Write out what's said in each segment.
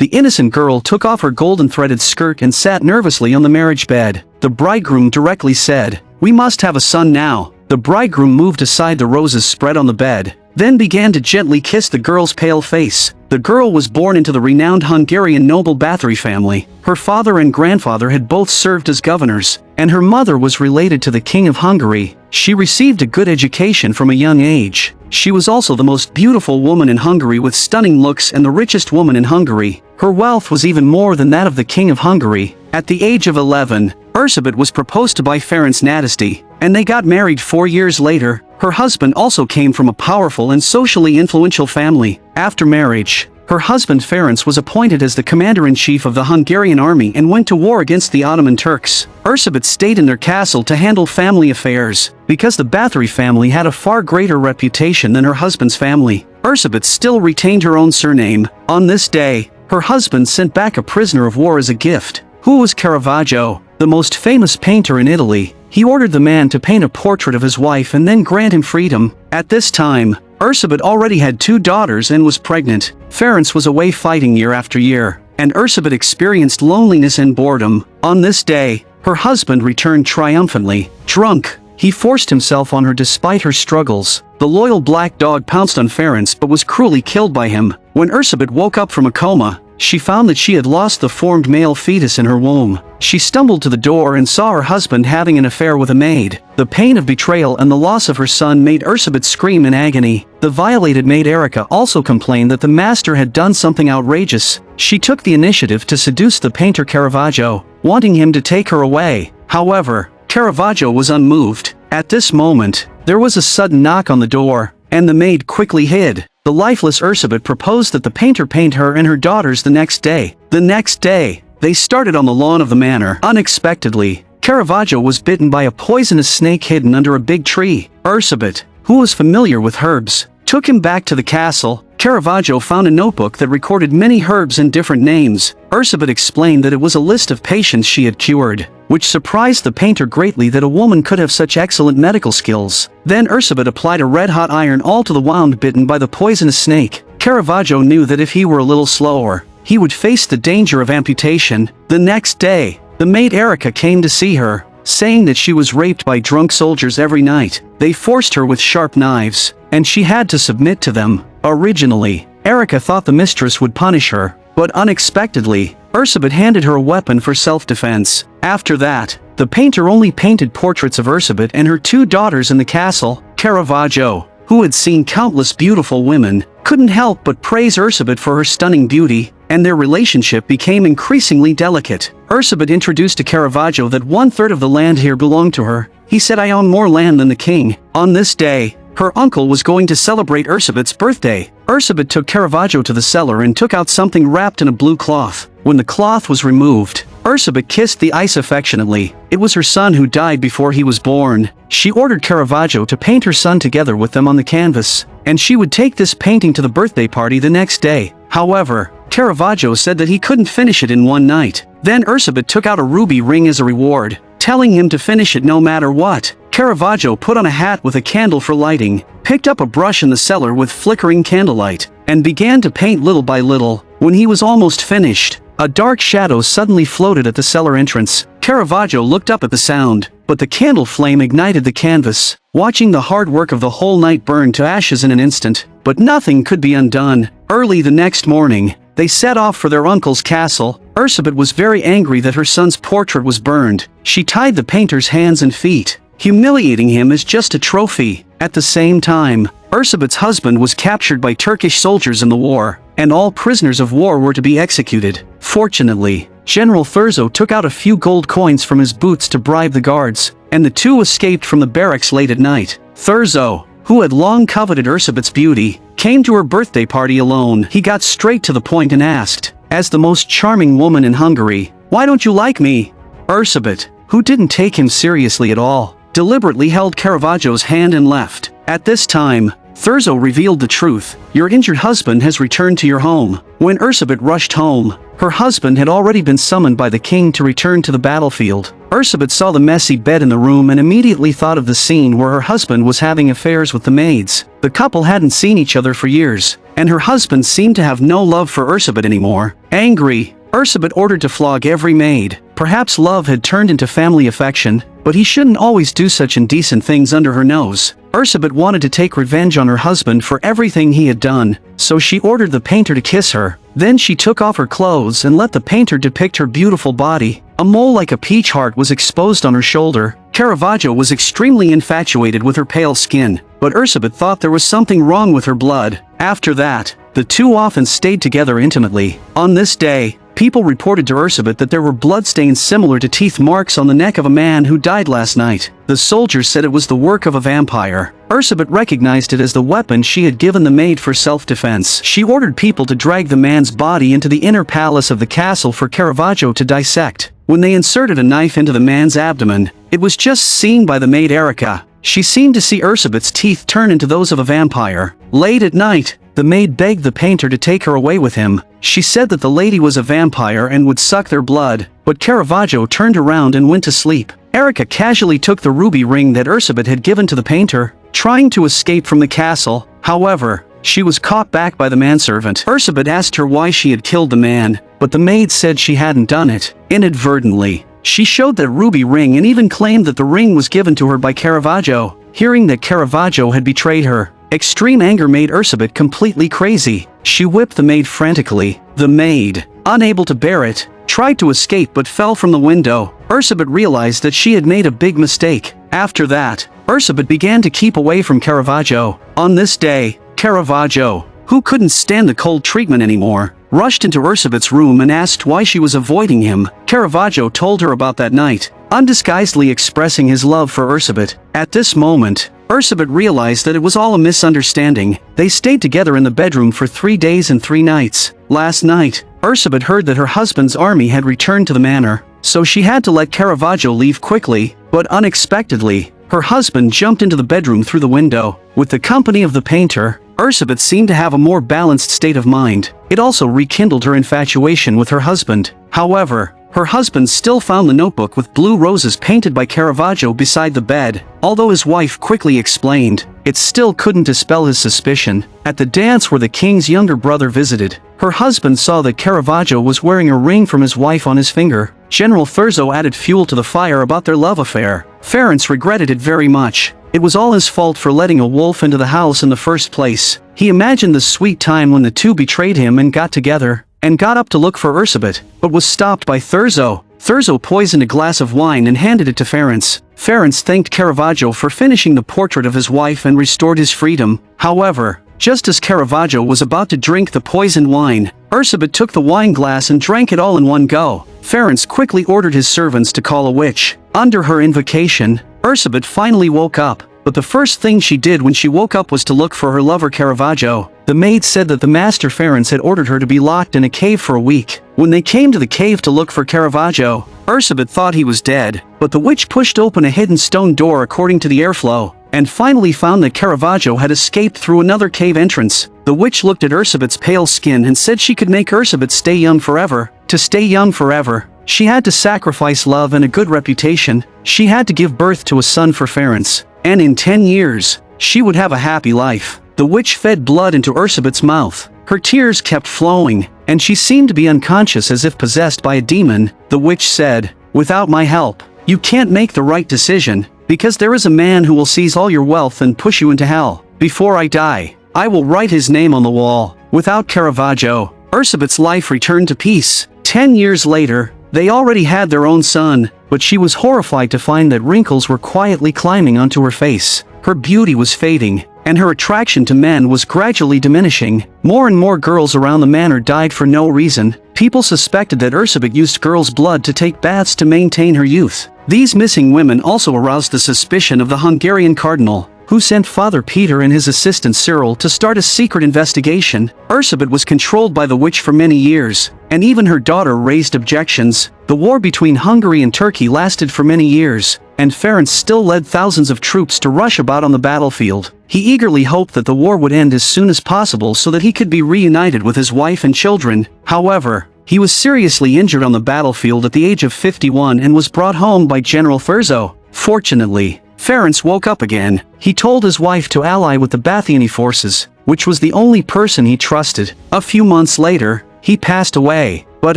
The innocent girl took off her golden-threaded skirt and sat nervously on the marriage bed. The bridegroom directly said, "We must have a son now." The bridegroom moved aside the roses spread on the bed, then began to gently kiss the girl's pale face. The girl was born into the renowned Hungarian noble Bathory family. Her father and grandfather had both served as governors, and her mother was related to the King of Hungary. She received a good education from a young age. She was also the most beautiful woman in Hungary with stunning looks and the richest woman in Hungary. Her wealth was even more than that of the King of Hungary. At the age of 11, Erzsebet was proposed to by Ferenc Nadasdy, and they got married 4 years later. Her husband also came from a powerful and socially influential family. After marriage, her husband Ferenc was appointed as the commander-in-chief of the Hungarian army and went to war against the Ottoman Turks. Erzsebet stayed in their castle to handle family affairs. Because the Bathory family had a far greater reputation than her husband's family, Erzsebet still retained her own surname. On this day, her husband sent back a prisoner of war as a gift, who was Caravaggio, the most famous painter in Italy. He ordered the man to paint a portrait of his wife and then grant him freedom. At this time, Erzsebet already had 2 daughters and was pregnant. Ferenc was away fighting year after year, and Erzsebet experienced loneliness and boredom. On this day, her husband returned triumphantly. Drunk, he forced himself on her despite her struggles. The loyal black dog pounced on Ferenc but was cruelly killed by him. When Erzsebet woke up from a coma, she found that she had lost the formed male fetus in her womb. She stumbled to the door and saw her husband having an affair with a maid. The pain of betrayal and the loss of her son made Erzsebet scream in agony. The violated maid Erika also complained that the master had done something outrageous. She took the initiative to seduce the painter Caravaggio, wanting him to take her away. However, Caravaggio was unmoved. At this moment, there was a sudden knock on the door, and the maid quickly hid. The lifeless Erzsebet proposed that the painter paint her and her daughters the next day. The next day, they started on the lawn of the manor. Unexpectedly, Caravaggio was bitten by a poisonous snake hidden under a big tree. Erzsebet, who was familiar with herbs, took him back to the castle. Caravaggio found a notebook that recorded many herbs and different names. Erzsebet explained that it was a list of patients she had cured, which surprised the painter greatly that a woman could have such excellent medical skills. Then Erzsebet applied a red-hot iron all to the wound bitten by the poisonous snake. Caravaggio knew that if he were a little slower, he would face the danger of amputation. The next day, the maid Erika came to see her, saying that she was raped by drunk soldiers every night. They forced her with sharp knives, and she had to submit to them. Originally, Erika thought the mistress would punish her, but unexpectedly, Erzsebet handed her a weapon for self-defense. After that, the painter only painted portraits of Erzsebet and her 2 daughters in the castle. Caravaggio, who had seen countless beautiful women, couldn't help but praise Erzsebet for her stunning beauty, and their relationship became increasingly delicate. Erzsebet introduced to Caravaggio that 1/3 of the land here belonged to her. He said, "I own more land than the king." On this day, her uncle was going to celebrate Erzsebet's birthday. Erzsebet took Caravaggio to the cellar and took out something wrapped in a blue cloth. When the cloth was removed, Erzsebet kissed the ice affectionately. It was her son who died before he was born. She ordered Caravaggio to paint her son together with them on the canvas, and she would take this painting to the birthday party the next day. However, Caravaggio said that he couldn't finish it in one night. Then Erzsebet took out a ruby ring as a reward, telling him to finish it no matter what. Caravaggio put on a hat with a candle for lighting, picked up a brush in the cellar with flickering candlelight, and began to paint little by little. When he was almost finished, a dark shadow suddenly floated at the cellar entrance. Caravaggio looked up at the sound, but the candle flame ignited the canvas. Watching the hard work of the whole night burn to ashes in an instant, but nothing could be undone. Early the next morning, they set off for their uncle's castle. Erzsebet was very angry that her son's portrait was burned. She tied the painter's hands and feet, humiliating him as just a trophy. At the same time, Erzsebet's husband was captured by Turkish soldiers in the war, and all prisoners of war were to be executed. Fortunately, General Thurzo took out a few gold coins from his boots to bribe the guards, and the 2 escaped from the barracks late at night. Thurzo, who had long coveted Erzsebet's beauty, came to her birthday party alone. He got straight to the point and asked, as the most charming woman in Hungary, "Why don't you like me?" Erzsebet, who didn't take him seriously at all, deliberately held Caravaggio's hand and left. At this time, Thurzo revealed the truth. Your injured husband has returned to your home. When Erzsebet rushed home, her husband had already been summoned by the king to return to the battlefield. Erzsebet saw the messy bed in the room and immediately thought of the scene where her husband was having affairs with the maids. The couple hadn't seen each other for years, and her husband seemed to have no love for Erzsebet anymore. Angry, Erzsebet ordered to flog every maid. Perhaps love had turned into family affection, but he shouldn't always do such indecent things under her nose. Erzsebet wanted to take revenge on her husband for everything he had done, so she ordered the painter to kiss her. Then she took off her clothes and let the painter depict her beautiful body. A mole like a peach heart was exposed on her shoulder. Caravaggio was extremely infatuated with her pale skin, but Erzsebet thought there was something wrong with her blood. After that, the two often stayed together intimately. On this day, people reported to Erzsebet that there were bloodstains similar to teeth marks on the neck of a man who died last night. The soldiers said it was the work of a vampire. Erzsebet recognized it as the weapon she had given the maid for self-defense. She ordered people to drag the man's body into the inner palace of the castle for Caravaggio to dissect. When they inserted a knife into the man's abdomen, it was just seen by the maid Erica. She seemed to see Erzsebet's teeth turn into those of a vampire. Late at night, the maid begged the painter to take her away with him. She said that the lady was a vampire and would suck their blood, but Caravaggio turned around and went to sleep. Erica casually took the ruby ring that Erzsebet had given to the painter, trying to escape from the castle. However, she was caught back by the manservant. Erzsebet asked her why she had killed the man, but the maid said she hadn't done it. Inadvertently, she showed that ruby ring and even claimed that the ring was given to her by Caravaggio. Hearing that Caravaggio had betrayed her, extreme anger made Erzsebet completely crazy. She whipped the maid frantically. The maid, unable to bear it, tried to escape but fell from the window. Erzsebet realized that she had made a big mistake. After that, Erzsebet began to keep away from Caravaggio. On this day, Caravaggio, who couldn't stand the cold treatment anymore, rushed into Erzsebet's room and asked why she was avoiding him. Caravaggio told her about that night, undisguisedly expressing his love for Erzsebet. At this moment, Erzsebet realized that it was all a misunderstanding. They stayed together in the bedroom for 3 days and 3 nights. Last night, Erzsebet heard that her husband's army had returned to the manor, so she had to let Caravaggio leave quickly, but unexpectedly, her husband jumped into the bedroom through the window. With the company of the painter, Erzsebet seemed to have a more balanced state of mind. It also rekindled her infatuation with her husband. However, her husband still found the notebook with blue roses painted by Caravaggio beside the bed. Although his wife quickly explained, it still couldn't dispel his suspicion. At the dance where the king's younger brother visited, her husband saw that Caravaggio was wearing a ring from his wife on his finger. General Thurzo added fuel to the fire about their love affair. Ferenc regretted it very much. It was all his fault for letting a wolf into the house in the first place. He imagined the sweet time when the two betrayed him and got together, and got up to look for Erzsebet, but was stopped by Thurzo. Thurzo poisoned a glass of wine and handed it to Ferenc. Ferenc thanked Caravaggio for finishing the portrait of his wife and restored his freedom. However, just as Caravaggio was about to drink the poisoned wine, Erzsebet took the wine glass and drank it all in one go. Ferenc quickly ordered his servants to call a witch. Under her invocation, Erzsebet finally woke up, but the first thing she did when she woke up was to look for her lover Caravaggio. The maid said that the master Ferenc had ordered her to be locked in a cave for a week. When they came to the cave to look for Caravaggio, Erzsebet thought he was dead, but the witch pushed open a hidden stone door according to the airflow, and finally found that Caravaggio had escaped through another cave entrance. The witch looked at Erzsebet's pale skin and said she could make Erzsebet stay young forever. To stay young forever, she had to sacrifice love and a good reputation. She had to give birth to a son for Ferenc, and in 10 years, she would have a happy life. The witch fed blood into Erzsebet's mouth. Her tears kept flowing, and she seemed to be unconscious as if possessed by a demon. The witch said, "Without my help, you can't make the right decision, because there is a man who will seize all your wealth and push you into hell. Before I die, I will write his name on the wall." Without Caravaggio, Erzsebet's life returned to peace. 10 years later, they already had their own son, but she was horrified to find that wrinkles were quietly climbing onto her face. Her beauty was fading, and her attraction to men was gradually diminishing. More and more girls around the manor died for no reason. People suspected that Erzsebet used girls' blood to take baths to maintain her youth. These missing women also aroused the suspicion of the Hungarian cardinal, who sent Father Peter and his assistant Cyril to start a secret investigation. Erzsebet was controlled by the witch for many years, and even her daughter raised objections, The war between Hungary and Turkey lasted for many years, and Ferenc still led thousands of troops to rush about on the battlefield. He eagerly hoped that the war would end as soon as possible so that he could be reunited with his wife and children. However, he was seriously injured on the battlefield at the age of 51 and was brought home by General Thurzo. Fortunately, Ferenc woke up again. He told his wife to ally with the Bathiani forces, which was the only person he trusted. A few months later, he passed away, but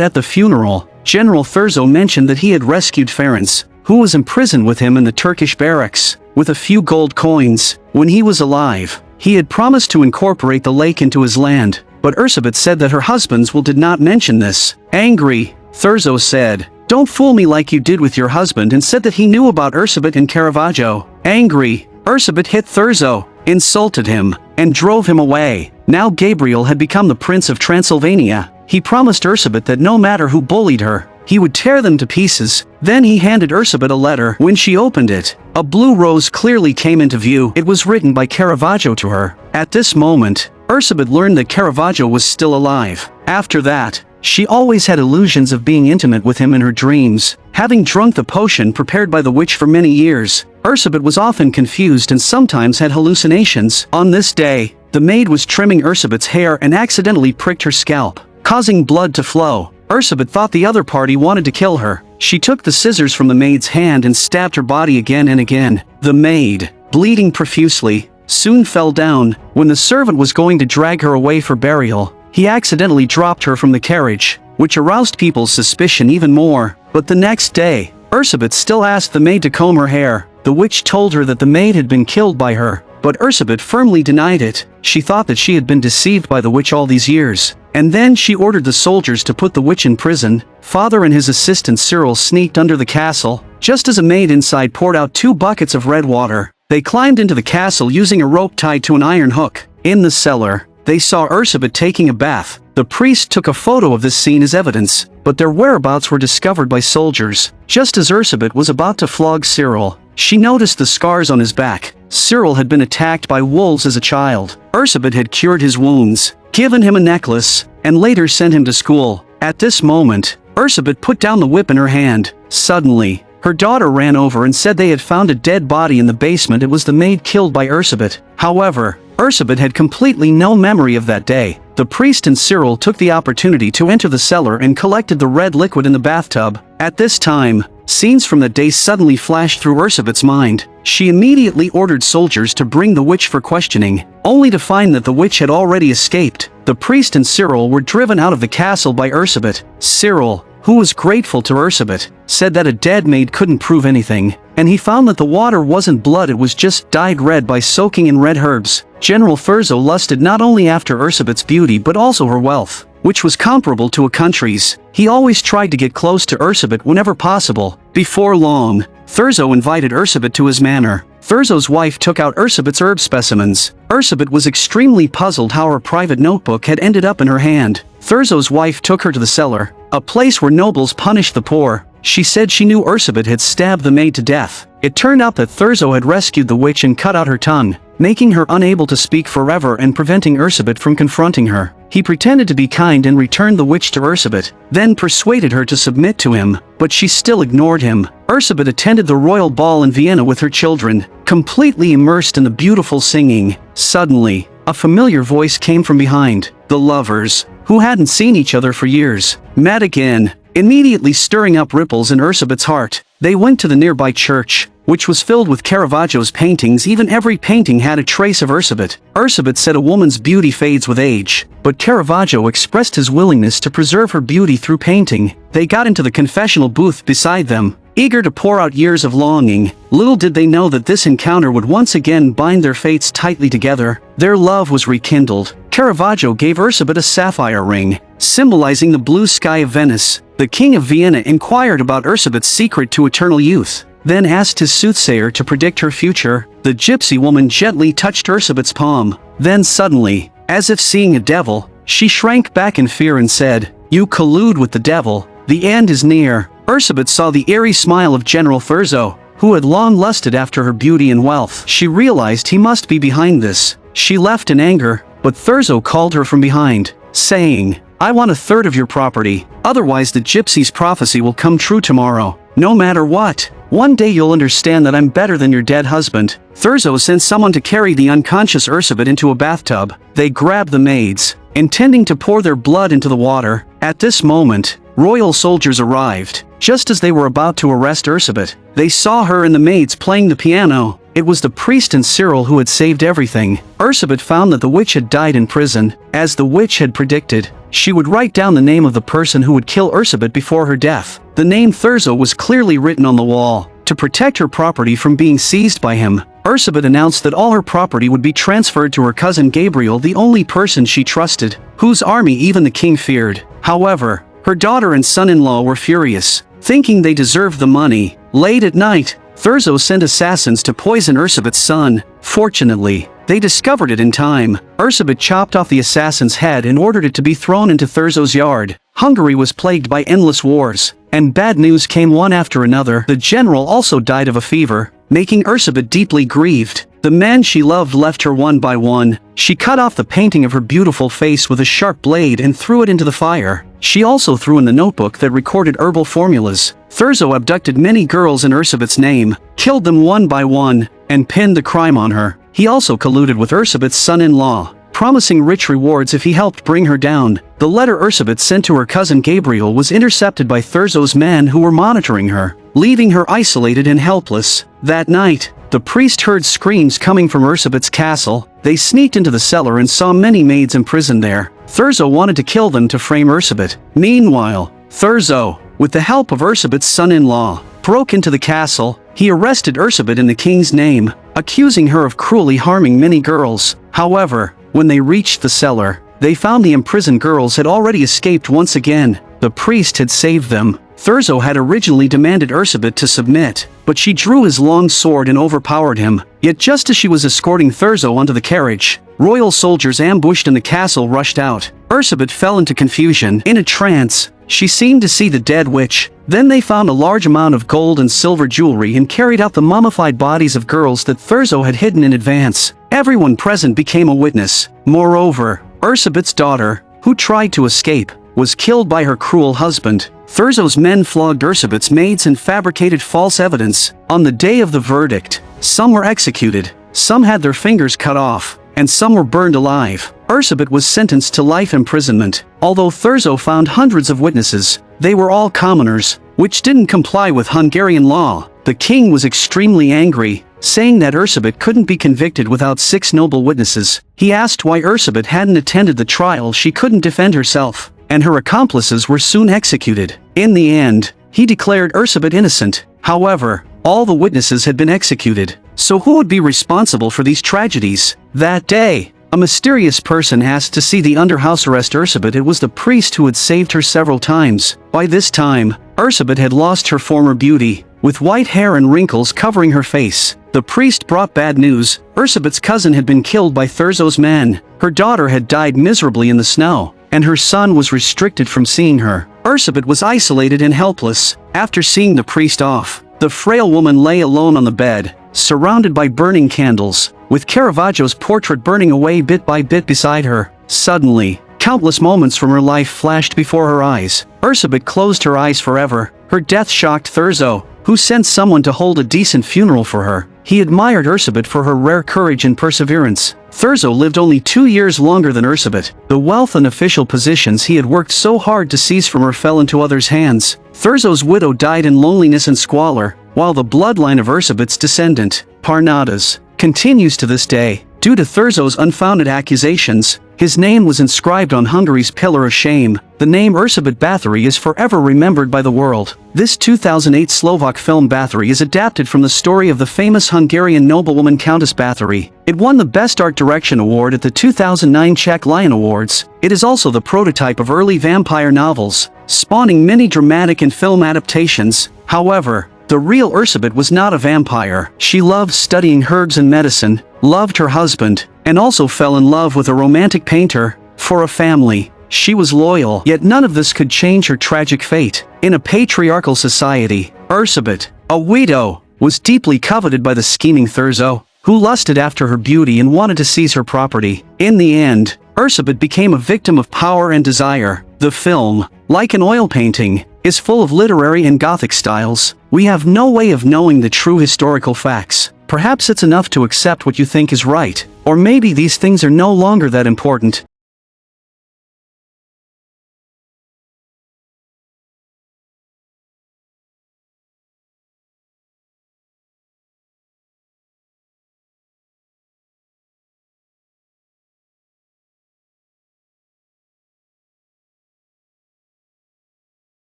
at the funeral, General Thurzo mentioned that he had rescued Ferenc, who was imprisoned with him in the Turkish barracks, with a few gold coins. When he was alive, he had promised to incorporate the lake into his land, but Erzsebet said that her husband's will did not mention this. Angry, Thurzo said, "Don't fool me like you did with your husband," and said that he knew about Erzsebet and Caravaggio. Angry, Erzsebet hit Thurzo, insulted him, and drove him away. Now Gabriel had become the Prince of Transylvania. He promised Erzsebet that no matter who bullied her, he would tear them to pieces. Then he handed Erzsebet a letter. When she opened it, a blue rose clearly came into view. It was written by Caravaggio to her. At this moment, Erzsebet learned that Caravaggio was still alive. After that, she always had illusions of being intimate with him in her dreams. Having drunk the potion prepared by the witch for many years, Erzsebet was often confused and sometimes had hallucinations. On this day, the maid was trimming Erzsebet's hair and accidentally pricked her scalp, causing blood to flow. Erzsebet thought the other party wanted to kill her. She took the scissors from the maid's hand and stabbed her body again and again. The maid, bleeding profusely, soon fell down. When the servant was going to drag her away for burial, he accidentally dropped her from the carriage, which aroused people's suspicion even more. But the next day, Erzsebet still asked the maid to comb her hair. The witch told her that the maid had been killed by her, but Erzsebet firmly denied it. She thought that she had been deceived by the witch all these years. And then she ordered the soldiers to put the witch in prison. Father and his assistant Cyril sneaked under the castle. Just as a maid inside poured out 2 buckets of red water, they climbed into the castle using a rope tied to an iron hook. In the cellar, they saw Erzsebet taking a bath. The priest took a photo of this scene as evidence, but their whereabouts were discovered by soldiers. Just as Erzsebet was about to flog Cyril, she noticed the scars on his back. Cyril had been attacked by wolves as a child. Erzsebet had cured his wounds, given him a necklace, and later sent him to school. At this moment, Erzsebet put down the whip in her hand. Suddenly, her daughter ran over and said they had found a dead body in the basement. It was the maid killed by Erzsebet. However, Erzsebet had completely no memory of that day. The priest and Cyril took the opportunity to enter the cellar and collected the red liquid in the bathtub. At this time, scenes from that day suddenly flashed through Erzsebet's mind. She immediately ordered soldiers to bring the witch for questioning, only to find that the witch had already escaped. The priest and Cyril were driven out of the castle by Erzsebet. Cyril, who was grateful to Erzsebet, said that a dead maid couldn't prove anything, and he found that the water wasn't blood, it was just dyed red by soaking in red herbs. General Thurzo lusted not only after Erzsebet's beauty but also her wealth, which was comparable to a country's. He always tried to get close to Erzsebet whenever possible. Before long, Thurzo invited Erzsebet to his manor. Thurzo's wife took out Erzsebet's herb specimens. Erzsebet was extremely puzzled how her private notebook had ended up in her hand. Thurzo's wife took her to the cellar, a place where nobles punished the poor. She said she knew Erzsebet had stabbed the maid to death. It turned out that Thurzo had rescued the witch and cut out her tongue, making her unable to speak forever and preventing Erzsebet from confronting her. He pretended to be kind and returned the witch to Erzsebet, then persuaded her to submit to him, but she still ignored him. Erzsebet attended the royal ball in Vienna with her children, completely immersed in the beautiful singing. Suddenly, a familiar voice came from behind. The lovers, who hadn't seen each other for years, met again, immediately stirring up ripples in Erzsebet's heart. They went to the nearby church, which was filled with Caravaggio's paintings. Even every painting had a trace of Erzsebet. Erzsebet said a woman's beauty fades with age, but Caravaggio expressed his willingness to preserve her beauty through painting. They got into the confessional booth beside them, eager to pour out years of longing. Little did they know that this encounter would once again bind their fates tightly together. Their love was rekindled. Caravaggio gave Erzsebet a sapphire ring, symbolizing the blue sky of Venice. The king of Vienna inquired about Erzsebet's secret to eternal youth, then asked his soothsayer to predict her future. The gypsy woman gently touched Erzsebet's palm. Then suddenly, as if seeing a devil, she shrank back in fear and said, "You collude with the devil. The end is near." Erzsebet saw the eerie smile of General Thurzo, who had long lusted after her beauty and wealth. She realized he must be behind this. She left in anger, but Thurzo called her from behind, saying, I want a third of your property, otherwise the gypsy's prophecy will come true tomorrow. No matter what. One day you'll understand that I'm better than your dead husband. Thurzo sent someone to carry the unconscious Erzsebet into a bathtub. They grabbed the maids, intending to pour their blood into the water. At this moment, royal soldiers arrived. Just as they were about to arrest Erzsebet, they saw her and the maids playing the piano. It was the priest and Cyril who had saved everything. Erzsebet found that the witch had died in prison. As the witch had predicted, she would write down the name of the person who would kill Erzsebet before her death. The name Thurzo was clearly written on the wall. To protect her property from being seized by him, Erzsebet announced that all her property would be transferred to her cousin Gabriel, the only person she trusted, whose army even the king feared. However, her daughter and son-in-law were furious, thinking they deserved the money. Late at night, Thurzo sent assassins to poison Erzsebet's son. Fortunately, they discovered it in time. Erzsebet chopped off the assassin's head and ordered it to be thrown into Thurzo's yard. Hungary was plagued by endless wars, and bad news came one after another. The general also died of a fever, making Erzsebet deeply grieved. The man she loved left her one by one. She cut off the painting of her beautiful face with a sharp blade and threw it into the fire. She also threw in the notebook that recorded herbal formulas. Thurzo abducted many girls in Erzsebet's name, killed them one by one, and pinned the crime on her. He also colluded with Erzsebet's son-in-law, promising rich rewards if he helped bring her down. The letter Erzsebet sent to her cousin Gabriel was intercepted by Thurzo's men who were monitoring her, leaving her isolated and helpless. That night, the priest heard screams coming from Erzsebet's castle. They sneaked into the cellar and saw many maids imprisoned there. Thurzo wanted to kill them to frame Erzsebet. Meanwhile, Thurzo, with the help of Erzsebet's son-in-law, broke into the castle. He arrested Erzsebet in the king's name, accusing her of cruelly harming many girls. However, when they reached the cellar, they found the imprisoned girls had already escaped once again. The priest had saved them. Thurzo had originally demanded Erzsebet to submit, but she drew his long sword and overpowered him. Yet just as she was escorting Thurzo onto the carriage, royal soldiers ambushed in the castle rushed out. Erzsebet fell into confusion. In a trance, she seemed to see the dead witch. Then they found a large amount of gold and silver jewelry and carried out the mummified bodies of girls that Thurzo had hidden in advance. Everyone present became a witness. Moreover, Erzsebet's daughter, who tried to escape, was killed by her cruel husband. Thurzo's men flogged Erzsebet's maids and fabricated false evidence. On the day of the verdict, some were executed, some had their fingers cut off, and some were burned alive. Erzsebet was sentenced to life imprisonment. Although Thurzo found hundreds of witnesses, they were all commoners, which didn't comply with Hungarian law. The king was extremely angry, saying that Erzsebet couldn't be convicted without 6 noble witnesses. He asked why Erzsebet hadn't attended the trial. She couldn't defend herself, and her accomplices were soon executed. In the end, he declared Erzsebet innocent. However, all the witnesses had been executed. So who would be responsible for these tragedies? That day, a mysterious person asked to see the under house arrest Erzsebet. It was the priest who had saved her several times. By this time, Erzsebet had lost her former beauty, with white hair and wrinkles covering her face. The priest brought bad news. Erzsebet's cousin had been killed by Thurzo's men. Her daughter had died miserably in the snow, and her son was restricted from seeing her. Erzsebet was isolated and helpless. After seeing the priest off, the frail woman lay alone on the bed, surrounded by burning candles, with Caravaggio's portrait burning away bit by bit beside her. Suddenly, countless moments from her life flashed before her eyes. Erzsebet closed her eyes forever. Her death shocked Thurzo, who sent someone to hold a decent funeral for her. He admired Erzsebet for her rare courage and perseverance. Thurzo lived only 2 years longer than Erzsebet. The wealth and official positions he had worked so hard to seize from her fell into others' hands. Thurzo's widow died in loneliness and squalor, while the bloodline of Erzsebet's descendant, Parnadas, continues to this day. Due to Thurzo's unfounded accusations, his name was inscribed on Hungary's pillar of shame. The name Erzsebet Bathory is forever remembered by the world. This 2008 Slovak film Bathory is adapted from the story of the famous Hungarian noblewoman Countess Baie. It won the Best Art Direction award at the 2009 Czech Lion Awards. It is also the prototype of early vampire novels, spawning many dramatic and film adaptations. However, the real Erzsebet was not a vampire. She loved studying herbs and medicine, loved her husband, and also fell in love with a romantic painter. For a family, she was loyal, yet none of this could change her tragic fate. In a patriarchal society, Erzsebet, a widow, was deeply coveted by the scheming Thurzo, who lusted after her beauty and wanted to seize her property. In the end, Erzsebet became a victim of power and desire. The film, like an oil painting, is full of literary and Gothic styles. We have no way of knowing the true historical facts. Perhaps it's enough to accept what you think is right, or maybe these things are no longer that important.